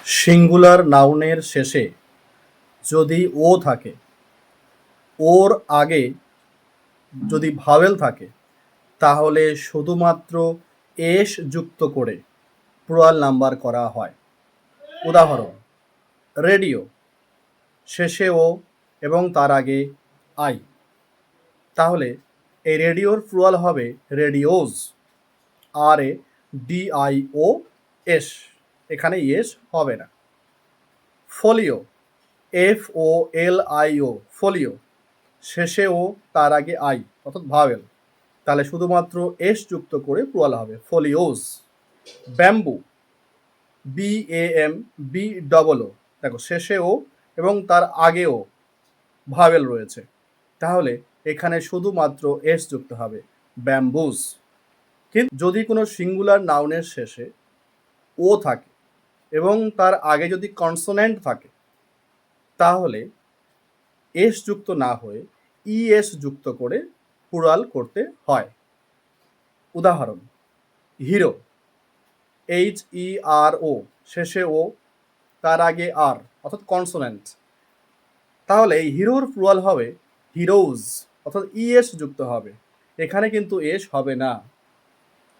Singular নাউনের শেষে যদি ও থাকে, ওর আগে যদি ভাওয়েল থাকে, তাহলে শুধুমাত্র এস যুক্ত করে প্লুরাল নাম্বার করা হয়। উদাহরণ: রেডিও, শেষে ও এবং তার আগে আই। তাহলে এই রেডিওর প্লুরাল হবে রেডিওজ, RADIOS, এখানে এস হবে না। ফোলিও, FOLIO, ফোলিও, শেষে ও তার আগে আই অর্থাৎ ভাওয়েল, তাহলে শুধুমাত্র এস যুক্ত করে প্লুরাল হবে ফোলিওজ। ব্যাম্বু, BAMBOO, দেখো শেষে ও এবং তার আগেও ভাওয়েল রয়েছে, তাহলে এখানে শুধুমাত্র এস যুক্ত হবে ব্যাম্বুস। কিন্তু যদি কোনো সিঙ্গুলার নাউনের শেষে ও থাকে এবং তার আগে যদি কনসোনেন্ট থাকে, তাহলে এস যুক্ত না হয়ে ইএস যুক্ত করে প্লুরাল করতে হয়। উদাহরণ: হিরো, HERO, শেষে ও তার আগে আর অর্থাৎ কনসোনেন্ট, তাহলে এই হিরোর প্লুরাল হবে হিরোজ অর্থাৎ ইএস যুক্ত হবে, এখানে কিন্তু এস হবে না।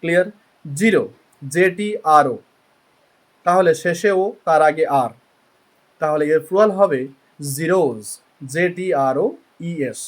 ক্লিয়ার? জিরো, JTRO, তাহলে শেষে ও তার আগে আর, তাহলে এর প্লুরাল হবে জিরোজ, JTROES।